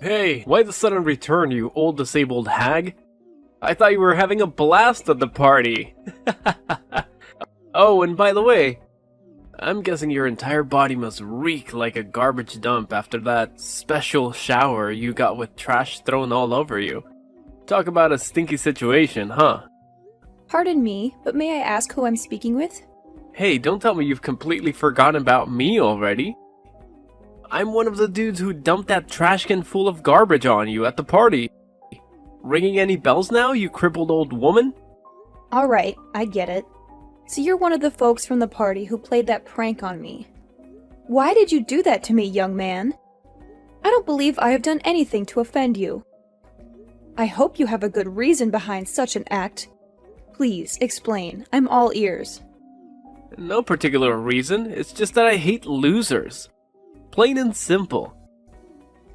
Hey, why the sudden return, you old disabled hag? I thought you were having a blast at the party. Oh, and by the way, I'm guessing your entire body must reek like a garbage dump after that special shower you got with trash thrown all over you. Talk about a stinky situation, huh? Pardon me, but may I ask who I'm speaking with? Hey, don't tell me you've completely forgotten about me already. I'm one of the dudes who dumped that trash can full of garbage on you at the party. Ringing any bells now, you crippled old woman? Alright, I get it. So you're one of the folks from the party who played that prank on me. Why did you do that to me, young man? I don't believe I have done anything to offend you. I hope you have a good reason behind such an act. Please, explain. I'm all ears. No particular reason, it's just that I hate losers. Plain and simple.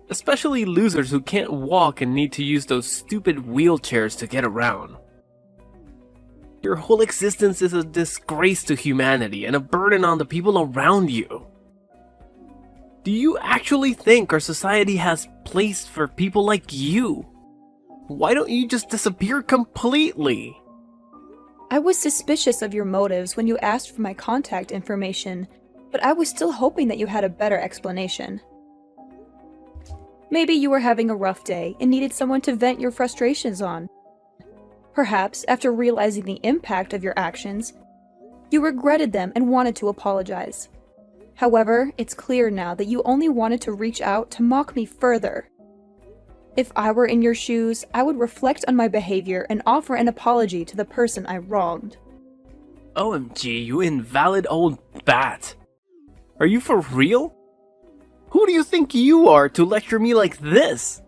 Especially losers who can't walk and need to use those stupid wheelchairs to get around. Your whole existence is a disgrace to humanity and a burden on the people around you. Do you actually think our society has place for people like you? Why don't you just disappear completely? I was suspicious of your motives when you asked for my contact information, but I was still hoping that you had a better explanation. Maybe you were having a rough day and needed someone to vent your frustrations on. Perhaps, after realizing the impact of your actions, you regretted them and wanted to apologize. However, it's clear now that you only wanted to reach out to mock me further. If I were in your shoes, I would reflect on my behavior and offer an apology to the person I wronged. OMG, you invalid old bat. Are you for real? Who do you think you are to lecture me like this?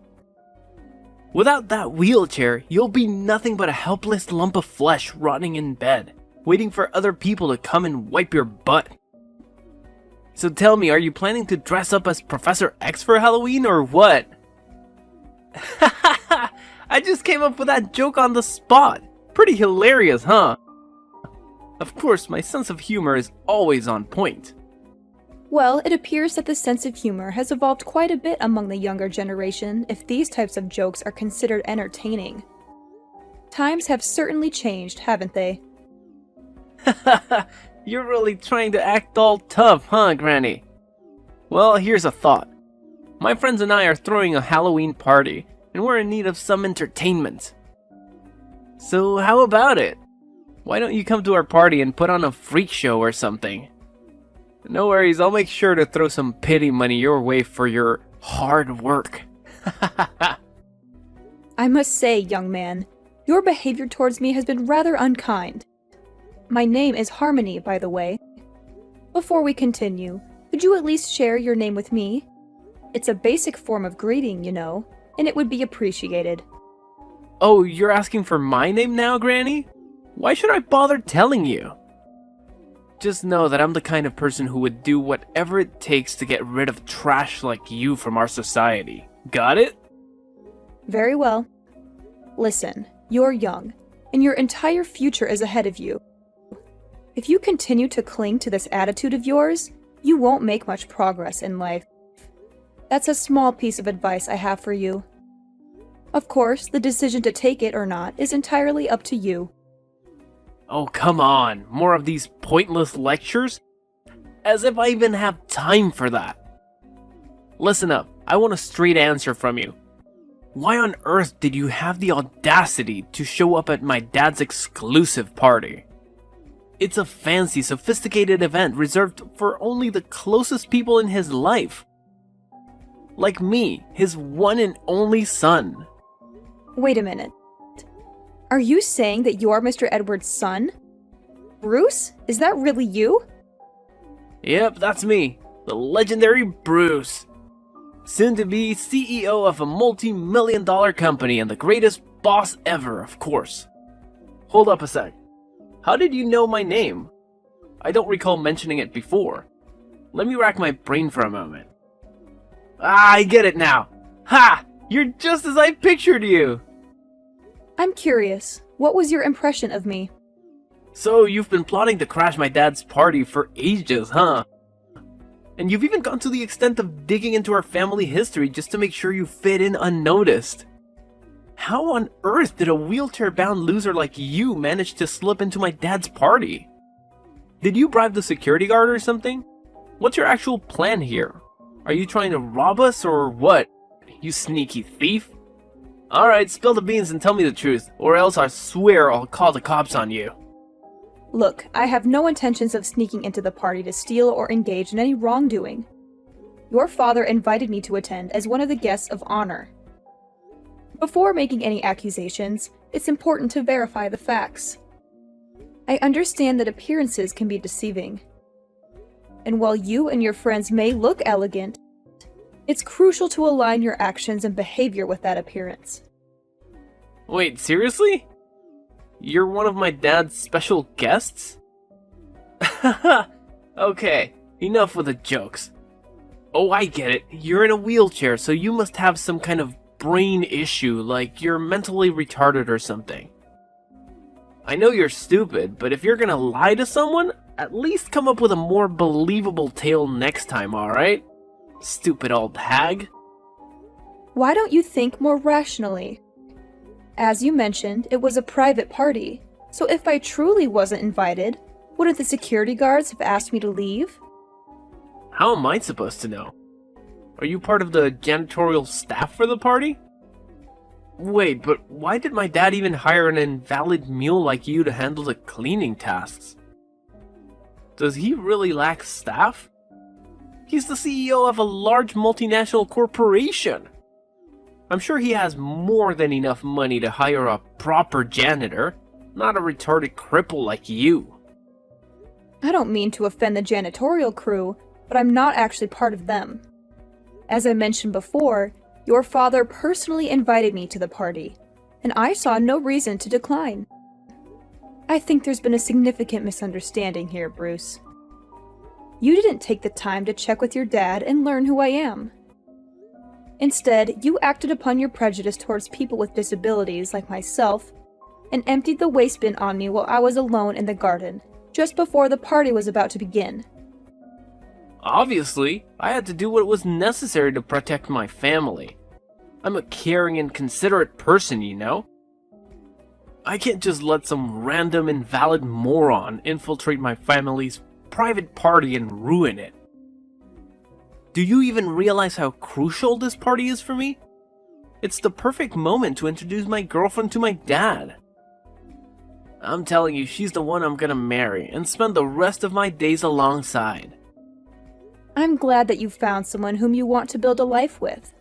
Without that wheelchair, you'll be nothing but a helpless lump of flesh rotting in bed, waiting for other people to come and wipe your butt. So tell me, are you planning to dress up as Professor X for Halloween or what? I just came up with that joke on the spot. Pretty hilarious, huh? Of course, my sense of humor is always on point. Well, it appears that the sense of humor has evolved quite a bit among the younger generation if these types of jokes are considered entertaining. Times have certainly changed, haven't they? You're really trying to act all tough, huh, Granny? Well, here's a thought. My friends and I are throwing a Halloween party, and we're in need of some entertainment. So how about it? Why don't you come to our party and put on a freak show or something? No worries, I'll make sure to throw some pity money your way for your hard work. I must say, young man, your behavior towards me has been rather unkind. My name is Harmony, by the way. Before we continue, could you at least share your name with me? It's a basic form of greeting, you know, and it would be appreciated. Oh, you're asking for my name now, Granny? Why should I bother telling you? Just know that I'm the kind of person who would do whatever it takes to get rid of trash like you from our society. Got it? Very well. Listen, you're young, and your entire future is ahead of you. If you continue to cling to this attitude of yours, you won't make much progress in life. That's a small piece of advice I have for you. Of course, the decision to take it or not is entirely up to you. Oh, come on. More of these pointless lectures? As if I even have time for that. Listen up. I want a straight answer from you. Why on earth did you have the audacity to show up at my dad's exclusive party? It's a fancy, sophisticated event reserved for only the closest people in his life. Like me, his one and only son. Wait a minute. Are you saying that you're Mr. Edwards' son? Bruce? Is that really you? Yep, that's me. The legendary Bruce. Soon to be CEO of a multi-million-dollar company and the greatest boss ever, of course. Hold up a sec. How did you know my name? I don't recall mentioning it before. Let me rack my brain for a moment. Ah, I get it now. Ha! You're just as I pictured you! I'm curious. What was your impression of me? So, you've been plotting to crash my dad's party for ages, huh? And you've even gone to the extent of digging into our family history just to make sure you fit in unnoticed. How on earth did a wheelchair-bound loser like you manage to slip into my dad's party? Did you bribe the security guard or something? What's your actual plan here? Are you trying to rob us or what? You sneaky thief? Alright, spill the beans and tell me the truth, or else I swear I'll call the cops on you. Look, I have no intentions of sneaking into the party to steal or engage in any wrongdoing. Your father invited me to attend as one of the guests of honor. Before making any accusations, it's important to verify the facts. I understand that appearances can be deceiving. And while you and your friends may look elegant, it's crucial to align your actions and behavior with that appearance. Wait, seriously? You're one of my dad's special guests? Okay, enough with the jokes. Oh, I get it. You're in a wheelchair, so you must have some kind of brain issue, like you're mentally retarded or something. I know you're stupid, but if you're gonna lie to someone, at least come up with a more believable tale next time, alright? Stupid old hag. Why don't you think more rationally? As you mentioned, it was a private party, so if I truly wasn't invited, wouldn't the security guards have asked me to leave? How am I supposed to know? Are you part of the janitorial staff for the party? Wait, but why did my dad even hire an invalid mule like you to handle the cleaning tasks? Does he really lack staff? He's the CEO of a large multinational corporation. I'm sure he has more than enough money to hire a proper janitor, not a retarded cripple like you. I don't mean to offend the janitorial crew, but I'm not actually part of them. As I mentioned before, your father personally invited me to the party, and I saw no reason to decline. I think there's been a significant misunderstanding here, Bruce. You didn't take the time to check with your dad and learn who I am. Instead, you acted upon your prejudice towards people with disabilities like myself and emptied the waste bin on me while I was alone in the garden, just before the party was about to begin. Obviously, I had to do what was necessary to protect my family. I'm a caring and considerate person, you know? I can't just let some random invalid moron infiltrate my family's private party and ruin it. Do you even realize how crucial this party is for me? It's the perfect moment to introduce my girlfriend to my dad. I'm telling you, she's the one I'm gonna marry and spend the rest of my days alongside. I'm glad that you found someone whom you want to build a life with.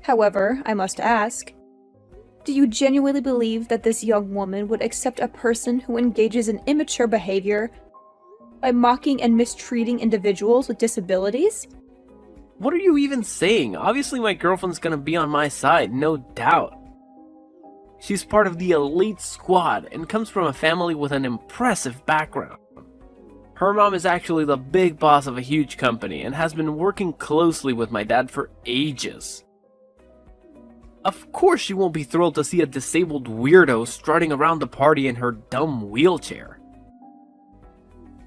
However, I must ask, do you genuinely believe that this young woman would accept a person who engages in immature behavior by mocking and mistreating individuals with disabilities? What are you even saying? Obviously my girlfriend's gonna be on my side, no doubt. She's part of the elite squad and comes from a family with an impressive background. Her mom is actually the big boss of a huge company and has been working closely with my dad for ages. Of course she won't be thrilled to see a disabled weirdo strutting around the party in her dumb wheelchair.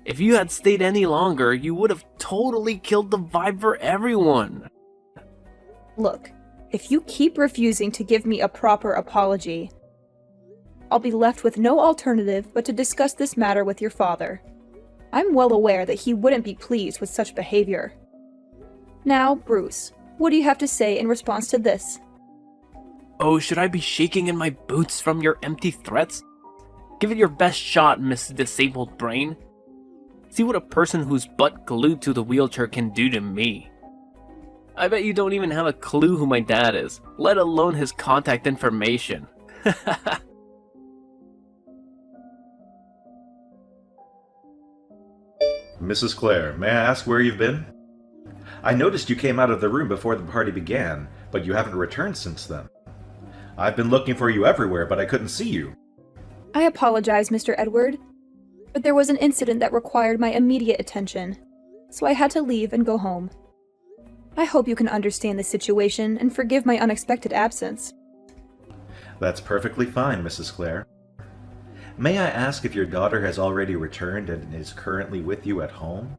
If you had stayed any longer, you would have totally killed the vibe for everyone. Look, if you keep refusing to give me a proper apology, I'll be left with no alternative but to discuss this matter with your father. I'm well aware that he wouldn't be pleased with such behavior. Now, Bruce, what do you have to say in response to this? Oh, should I be shaking in my boots from your empty threats? Give it your best shot, Miss Disabled Brain. See what a person who's butt glued to the wheelchair can do to me. I bet you don't even have a clue who my dad is, let alone his contact information. Mrs. Clare, may I ask where you've been? I noticed you came out of the room before the party began, but you haven't returned since then. I've been looking for you everywhere, but I couldn't see you. I apologize, Mr. Edward, but there was an incident that required my immediate attention, so I had to leave and go home. I hope you can understand the situation and forgive my unexpected absence. That's perfectly fine, Mrs. Clare. May I ask if your daughter has already returned and is currently with you at home?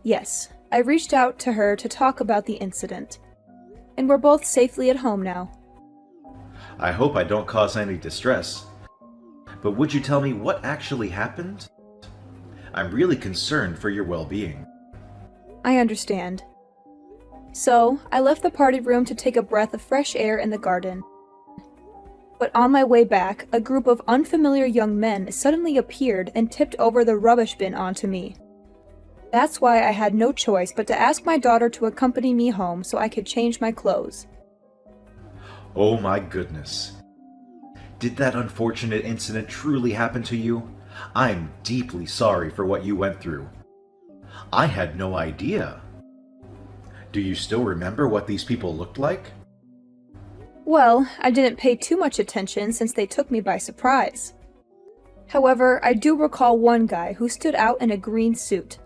Yes, I reached out to her to talk about the incident. And we're both safely at home now. I hope I don't cause any distress. But would you tell me what actually happened? I'm really concerned for your well-being. I understand. So, I left the party room to take a breath of fresh air in the garden. But on my way back, a group of unfamiliar young men suddenly appeared and tipped over the rubbish bin onto me. That's why I had no choice but to ask my daughter to accompany me home so I could change my clothes. Oh my goodness. Did that unfortunate incident truly happen to you? I'm deeply sorry for what you went through. I had no idea. Do you still remember what these people looked like? Well, I didn't pay too much attention since they took me by surprise. However, I do recall one guy who stood out in a green suit.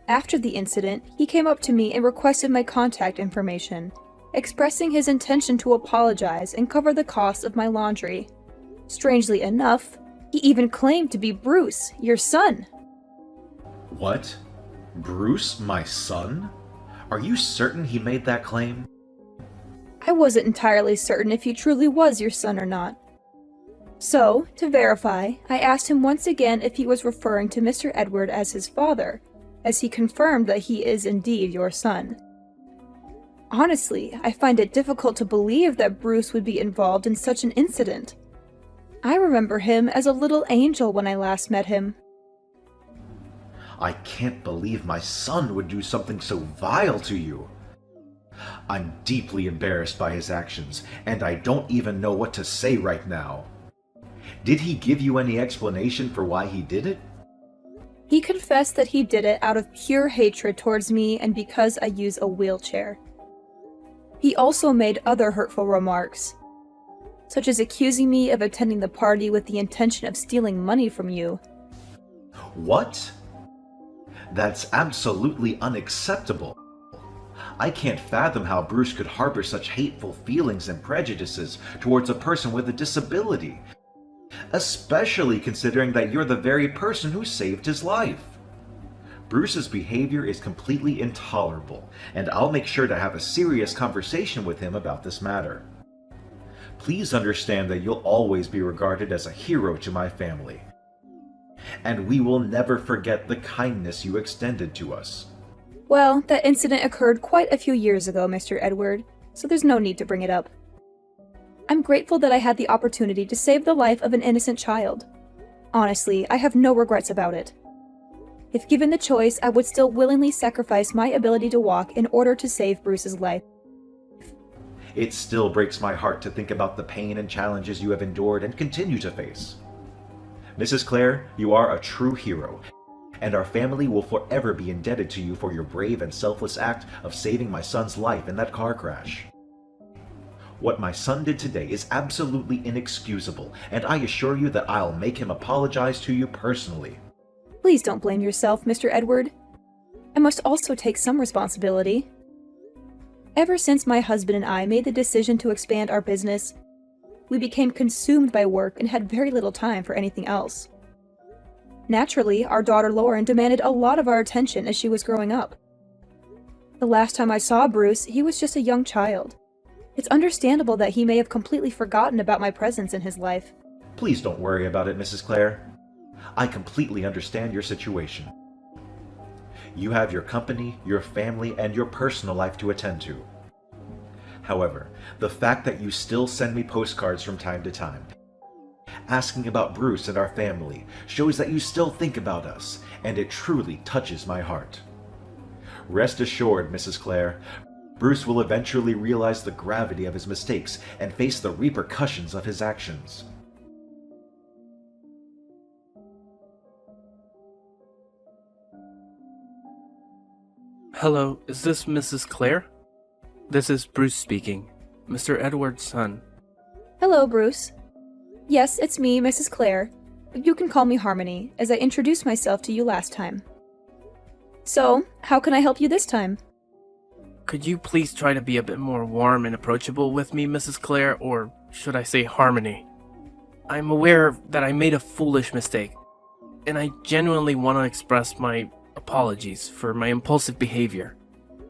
After the incident, he came up to me and requested my contact information, expressing his intention to apologize and cover the cost of my laundry. Strangely enough, he even claimed to be Bruce, your son. What? Bruce, my son? Are you certain he made that claim? I wasn't entirely certain if he truly was your son or not. So, to verify, I asked him once again if he was referring to Mr. Edward as his father, as he confirmed that he is indeed your son. Honestly, I find it difficult to believe that Bruce would be involved in such an incident. I remember him as a little angel when I last met him. I can't believe my son would do something so vile to you. I'm deeply embarrassed by his actions, and I don't even know what to say right now. Did he give you any explanation for why he did it? He confessed that he did it out of pure hatred towards me and because I use a wheelchair. He also made other hurtful remarks, such as accusing me of attending the party with the intention of stealing money from you. What? That's absolutely unacceptable. I can't fathom how Bruce could harbor such hateful feelings and prejudices towards a person with a disability, especially considering that you're the very person who saved his life. Bruce's behavior is completely intolerable, and I'll make sure to have a serious conversation with him about this matter. Please understand that you'll always be regarded as a hero to my family, and we will never forget the kindness you extended to us. Well, that incident occurred quite a few years ago, Mr. Edward, so there's no need to bring it up. I'm grateful that I had the opportunity to save the life of an innocent child. Honestly, I have no regrets about it. If given the choice, I would still willingly sacrifice my ability to walk in order to save Bruce's life. It still breaks my heart to think about the pain and challenges you have endured and continue to face. Mrs. Clare, you are a true hero, and our family will forever be indebted to you for your brave and selfless act of saving my son's life in that car crash. What my son did today is absolutely inexcusable, and I assure you that I'll make him apologize to you personally. Please don't blame yourself, Mr. Edward. I must also take some responsibility. Ever since my husband and I made the decision to expand our business, we became consumed by work and had very little time for anything else. Naturally, our daughter Lauren demanded a lot of our attention as she was growing up. The last time I saw Bruce, he was just a young child. It's understandable that he may have completely forgotten about my presence in his life. Please don't worry about it, Mrs. Clare. I completely understand your situation. You have your company, your family, and your personal life to attend to. However, the fact that you still send me postcards from time to time, asking about Bruce and our family, shows that you still think about us, and it truly touches my heart. Rest assured, Mrs. Clare, Bruce will eventually realize the gravity of his mistakes and face the repercussions of his actions. Hello, is this Mrs. Clare? This is Bruce speaking, Mr. Edward's son. Hello, Bruce. Yes, it's me, Mrs. Clare, but you can call me Harmony, as I introduced myself to you last time. So, how can I help you this time? Could you please try to be a bit more warm and approachable with me, Mrs. Clare, or should I say Harmony? I'm aware that I made a foolish mistake, and I genuinely want to express my apologies for my impulsive behavior.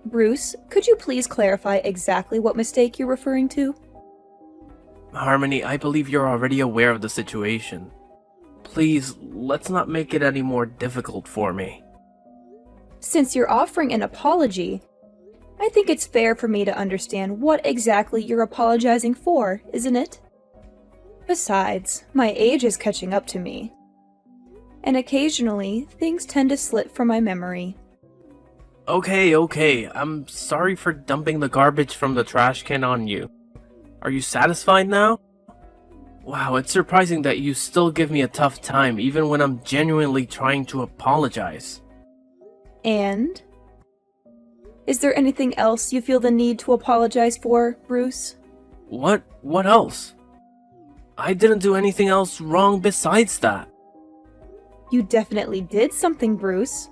Bruce, could you please clarify exactly what mistake you're referring to? Harmony, I believe you're already aware of the situation. Please, let's not make it any more difficult for me. Since you're offering an apology, I think it's fair for me to understand what exactly you're apologizing for, isn't it? Besides, my age is catching up to me. And occasionally, things tend to slip from my memory. Okay, I'm sorry for dumping the garbage from the trash can on you. Are you satisfied now? Wow, it's surprising that you still give me a tough time even when I'm genuinely trying to apologize. And? Is there anything else you feel the need to apologize for, Bruce? What else? I didn't do anything else wrong besides that. You definitely did something, Bruce.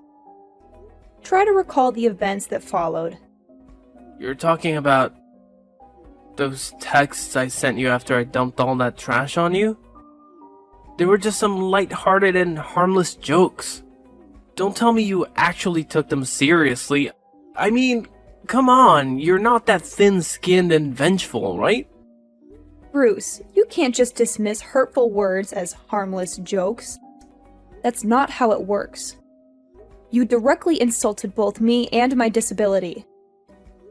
Try to recall the events that followed. You're talking about those texts I sent you after I dumped all that trash on you? They were just some light-hearted and harmless jokes. Don't tell me you actually took them seriously. I mean, come on, you're not that thin-skinned and vengeful, right? Bruce, you can't just dismiss hurtful words as harmless jokes. That's not how it works. You directly insulted both me and my disability.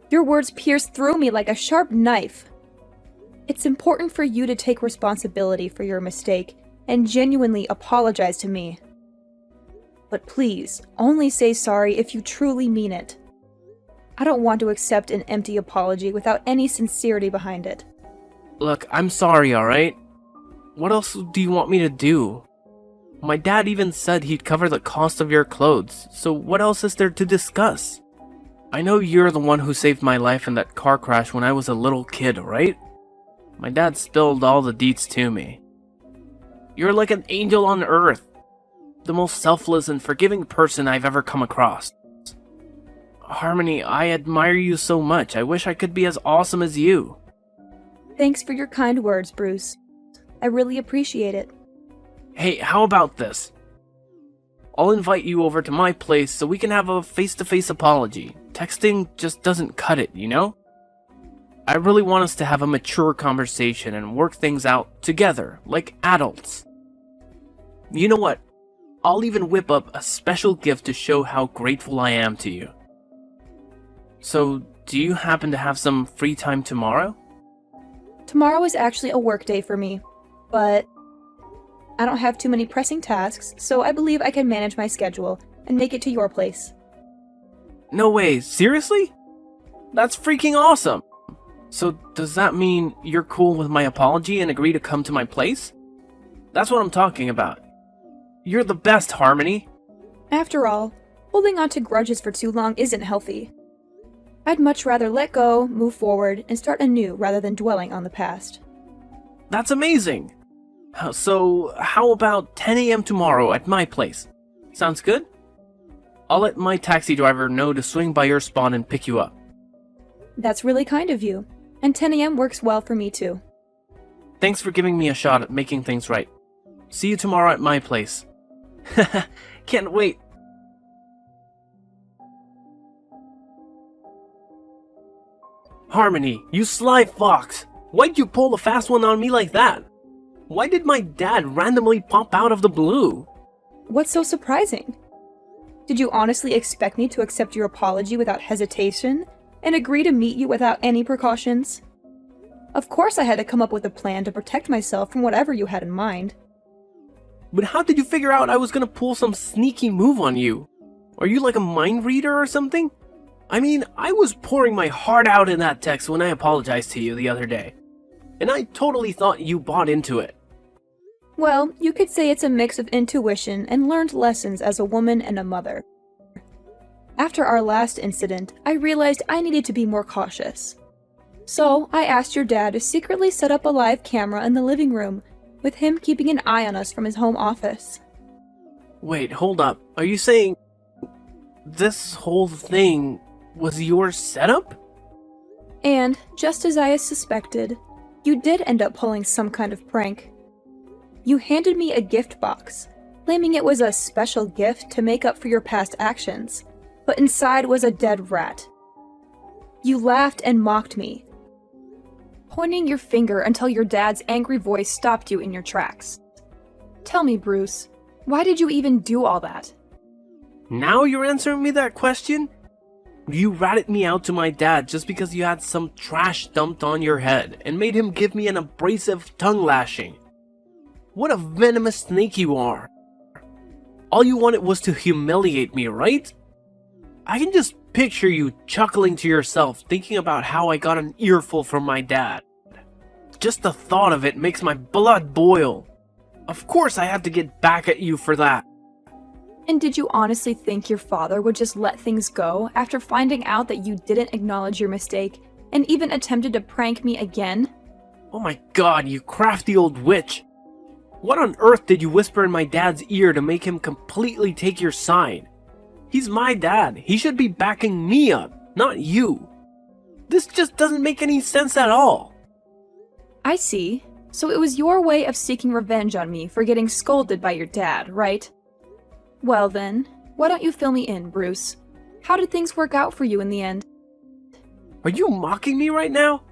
Your words pierced through me like a sharp knife. It's important for you to take responsibility for your mistake and genuinely apologize to me. But please, only say sorry if you truly mean it. I don't want to accept an empty apology without any sincerity behind it. Look, I'm sorry, alright? What else do you want me to do? My dad even said he'd cover the cost of your clothes, so what else is there to discuss? I know you're the one who saved my life in that car crash when I was a little kid, right? My dad spilled all the deets to me. You're like an angel on earth. The most selfless and forgiving person I've ever come across. Harmony, I admire you so much. I wish I could be as awesome as you. Thanks for your kind words, Bruce. I really appreciate it. Hey, how about this? I'll invite you over to my place so we can have a face-to-face apology. Texting just doesn't cut it, you know? I really want us to have a mature conversation and work things out together, like adults. You know what? I'll even whip up a special gift to show how grateful I am to you. So, do you happen to have some free time tomorrow? Tomorrow is actually a work day for me, but I don't have too many pressing tasks, so I believe I can manage my schedule and make it to your place. No way, seriously? That's freaking awesome! So does that mean you're cool with my apology and agree to come to my place? That's what I'm talking about. You're the best, Harmony. After all, holding on to grudges for too long isn't healthy. I'd much rather let go, move forward, and start anew rather than dwelling on the past. That's amazing! So, how about 10 a.m. tomorrow at my place? Sounds good? I'll let my taxi driver know to swing by your spot and pick you up. That's really kind of you, and 10 a.m. works well for me too. Thanks for giving me a shot at making things right. See you tomorrow at my place. Can't wait. Harmony, you sly fox! Why'd you pull a fast one on me like that? Why did my dad randomly pop out of the blue? What's so surprising? Did you honestly expect me to accept your apology without hesitation and agree to meet you without any precautions? Of course I had to come up with a plan to protect myself from whatever you had in mind. But how did you figure out I was gonna pull some sneaky move on you? Are you like a mind reader or something? I mean, I was pouring my heart out in that text when I apologized to you the other day. And I totally thought you bought into it. Well, you could say it's a mix of intuition and learned lessons as a woman and a mother. After our last incident, I realized I needed to be more cautious. So, I asked your dad to secretly set up a live camera in the living room, with him keeping an eye on us from his home office. Wait, hold up. Are you saying this whole thing was your setup? And, just as I had suspected, you did end up pulling some kind of prank. You handed me a gift box, claiming it was a special gift to make up for your past actions, but inside was a dead rat. You laughed and mocked me, pointing your finger until your dad's angry voice stopped you in your tracks. Tell me, Bruce, why did you even do all that? Now you're answering me that question? You ratted me out to my dad just because you had some trash dumped on your head and made him give me an abrasive tongue lashing. What a venomous snake you are. All you wanted was to humiliate me, right? I can just picture you chuckling to yourself thinking about how I got an earful from my dad. Just the thought of it makes my blood boil. Of course I had to get back at you for that. And did you honestly think your father would just let things go after finding out that you didn't acknowledge your mistake and even attempted to prank me again? Oh my god, you crafty old witch. What on earth did you whisper in my dad's ear to make him completely take your side? He's my dad. He should be backing me up, not you. This just doesn't make any sense at all. I see. So it was your way of seeking revenge on me for getting scolded by your dad, right? Well then, why don't you fill me in, Bruce? How did things work out for you in the end? Are you mocking me right now?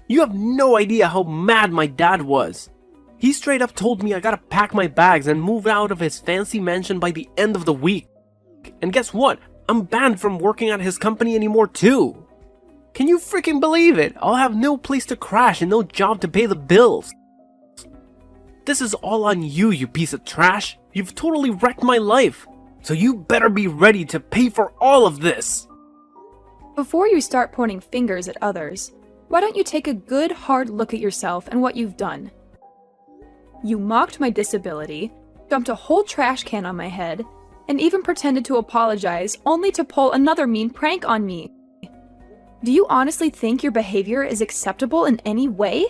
You have no idea how mad my dad was. He straight up told me I gotta pack my bags and move out of his fancy mansion by the end of the week. And guess what? I'm banned from working at his company anymore too. Can you freaking believe it? I'll have no place to crash and no job to pay the bills. This is all on you, you piece of trash. You've totally wrecked my life. So you better be ready to pay for all of this. Before you start pointing fingers at others, why don't you take a good hard look at yourself and what you've done? You mocked my disability, dumped a whole trash can on my head, and even pretended to apologize only to pull another mean prank on me. Do you honestly think your behavior is acceptable in any way?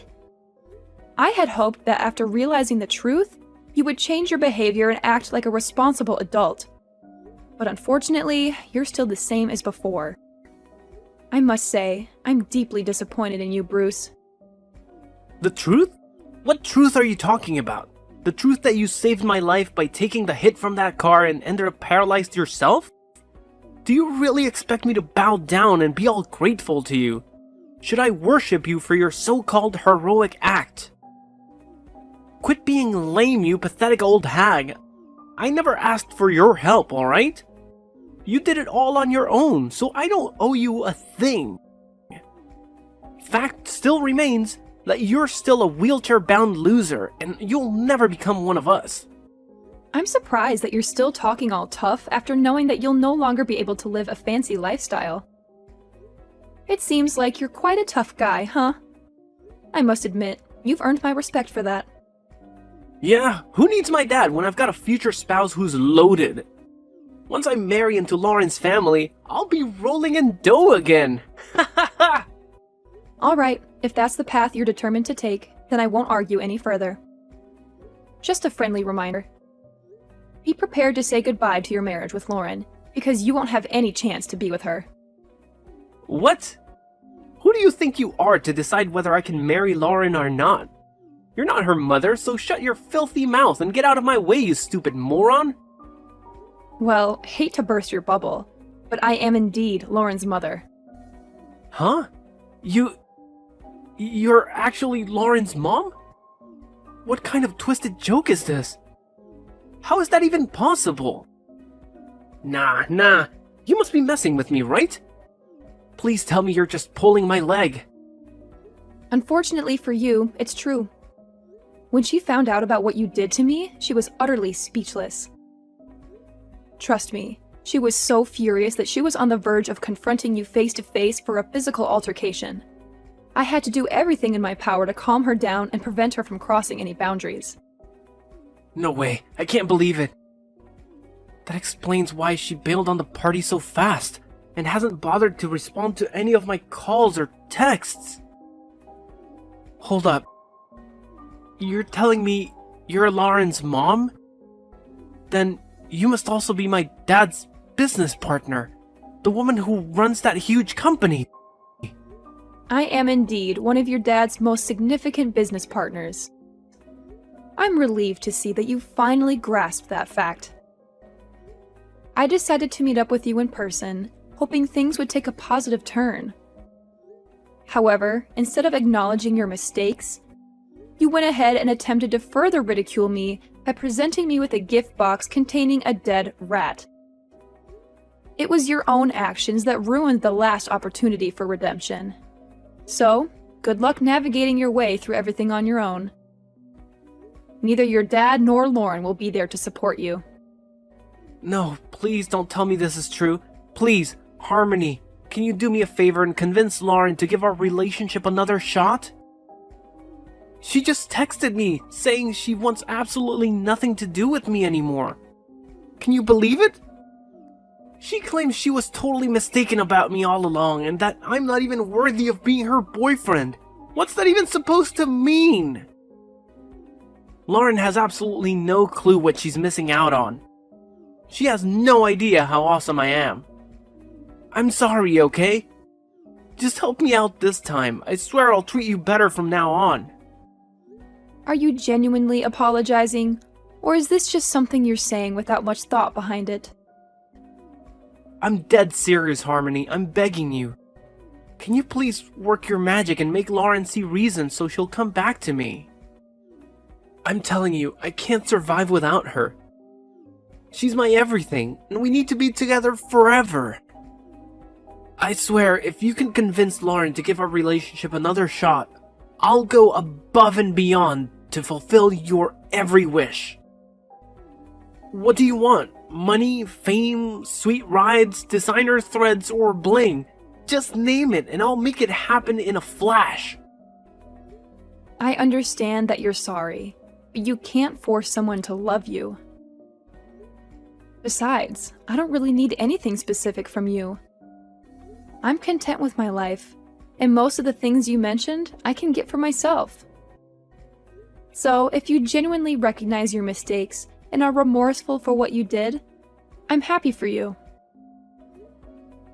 I had hoped that after realizing the truth, you would change your behavior and act like a responsible adult. But unfortunately, you're still the same as before. I must say, I'm deeply disappointed in you, Bruce. The truth? What truth are you talking about? The truth that you saved my life by taking the hit from that car and ended up paralyzed yourself? Do you really expect me to bow down and be all grateful to you? Should I worship you for your so-called heroic act? Quit being lame, you pathetic old hag. I never asked for your help, alright? You did it all on your own, so I don't owe you a thing. Fact still remains that you're still a wheelchair-bound loser, and you'll never become one of us. I'm surprised that you're still talking all tough after knowing that you'll no longer be able to live a fancy lifestyle. It seems like you're quite a tough guy, huh? I must admit, you've earned my respect for that. Yeah, who needs my dad when I've got a future spouse who's loaded? Once I marry into Lauren's family, I'll be rolling in dough again. Ha ha ha! Alright, if that's the path you're determined to take, then I won't argue any further. Just a friendly reminder. Be prepared to say goodbye to your marriage with Lauren, because you won't have any chance to be with her. What? Who do you think you are to decide whether I can marry Lauren or not? You're not her mother, so shut your filthy mouth and get out of my way, you stupid moron! Well, hate to burst your bubble, but I am indeed Lauren's mother. Huh? You're actually Lauren's mom? What kind of twisted joke is this? How is that even possible? Nah, you must be messing with me, right? Please tell me you're just pulling my leg. Unfortunately for you, it's true. When she found out about what you did to me, she was utterly speechless. Trust me, she was so furious that she was on the verge of confronting you face to face for a physical altercation. I had to do everything in my power to calm her down and prevent her from crossing any boundaries. No way, I can't believe it. That explains why she bailed on the party so fast and hasn't bothered to respond to any of my calls or texts. Hold up. You're telling me you're Lauren's mom? Then you must also be my dad's business partner, the woman who runs that huge company. I am indeed one of your dad's most significant business partners. I'm relieved to see that you finally grasped that fact. I decided to meet up with you in person, hoping things would take a positive turn. However, instead of acknowledging your mistakes, you went ahead and attempted to further ridicule me by presenting me with a gift box containing a dead rat. It was your own actions that ruined the last opportunity for redemption. So, good luck navigating your way through everything on your own. Neither your dad nor Lauren will be there to support you. No, please don't tell me this is true. Please, Harmony, can you do me a favor and convince Lauren to give our relationship another shot? She just texted me saying she wants absolutely nothing to do with me anymore. Can you believe it? She claims she was totally mistaken about me all along and that I'm not even worthy of being her boyfriend. What's that even supposed to mean? Lauren has absolutely no clue what she's missing out on. She has no idea how awesome I am. I'm sorry, okay? Just help me out this time. I swear I'll treat you better from now on. Are you genuinely apologizing, or is this just something you're saying without much thought behind it? I'm dead serious, Harmony. I'm begging you. Can you please work your magic and make Lauren see reason so she'll come back to me? I'm telling you, I can't survive without her. She's my everything, and we need to be together forever. I swear, if you can convince Lauren to give our relationship another shot, I'll go above and beyond to fulfill your every wish. What do you want? Money, fame, sweet rides, designer threads, or bling? Just name it and I'll make it happen in a flash. I understand that you're sorry, but you can't force someone to love you. Besides, I don't really need anything specific from you. I'm content with my life, and most of the things you mentioned I can get for myself. So, if you genuinely recognize your mistakes and are remorseful for what you did, I'm happy for you.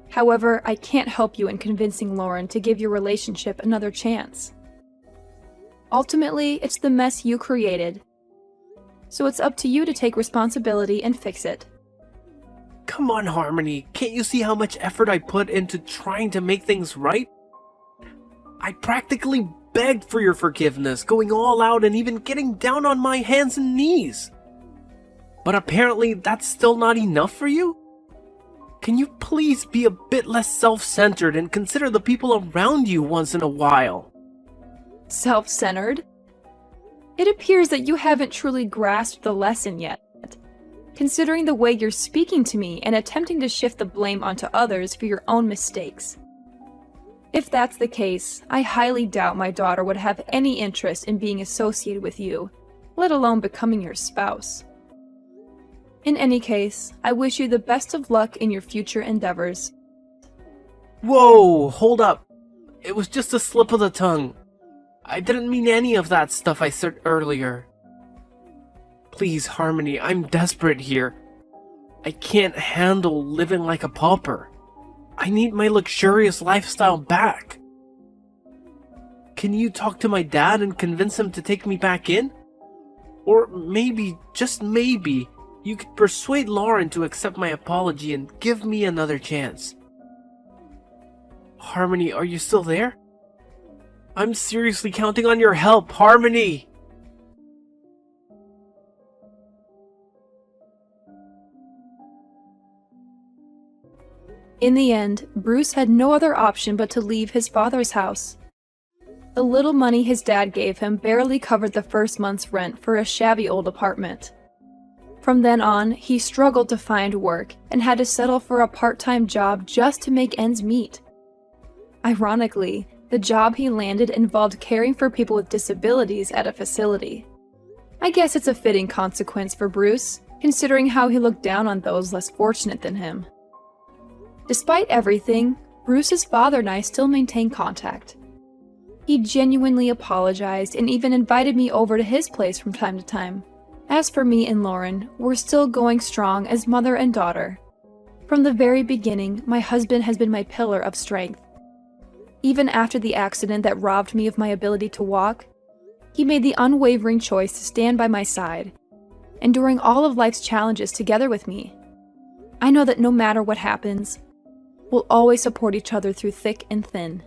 However, I can't help you in convincing Lauren to give your relationship another chance. Ultimately, it's the mess you created, so it's up to you to take responsibility and fix it. Come on, Harmony, can't you see how much effort I put into trying to make things right? I practically begged for your forgiveness, going all out and even getting down on my hands and knees. But apparently that's still not enough for you? Can you please be a bit less self-centered and consider the people around you once in a while? Self-centered? It appears that you haven't truly grasped the lesson yet, considering the way you're speaking to me and attempting to shift the blame onto others for your own mistakes. If that's the case, I highly doubt my daughter would have any interest in being associated with you, let alone becoming your spouse. In any case, I wish you the best of luck in your future endeavors. Whoa, hold up. It was just a slip of the tongue. I didn't mean any of that stuff I said earlier. Please, Harmony, I'm desperate here. I can't handle living like a pauper. I need my luxurious lifestyle back. Can you talk to my dad and convince him to take me back in? Or maybe, just maybe, you could persuade Lauren to accept my apology and give me another chance. Harmony, are you still there? I'm seriously counting on your help, Harmony! In the end, Bruce had no other option but to leave his father's house. The little money his dad gave him barely covered the first month's rent for a shabby old apartment. From then on, he struggled to find work and had to settle for a part-time job just to make ends meet. Ironically, the job he landed involved caring for people with disabilities at a facility. I guess it's a fitting consequence for Bruce, considering how he looked down on those less fortunate than him. Despite everything, Bruce's father and I still maintain contact. He genuinely apologized and even invited me over to his place from time to time. As for me and Lauren, we're still going strong as mother and daughter. From the very beginning, my husband has been my pillar of strength. Even after the accident that robbed me of my ability to walk, He made the unwavering choice to stand by my side, enduring all of life's challenges together with me. I know that no matter what happens, we'll always support each other through thick and thin.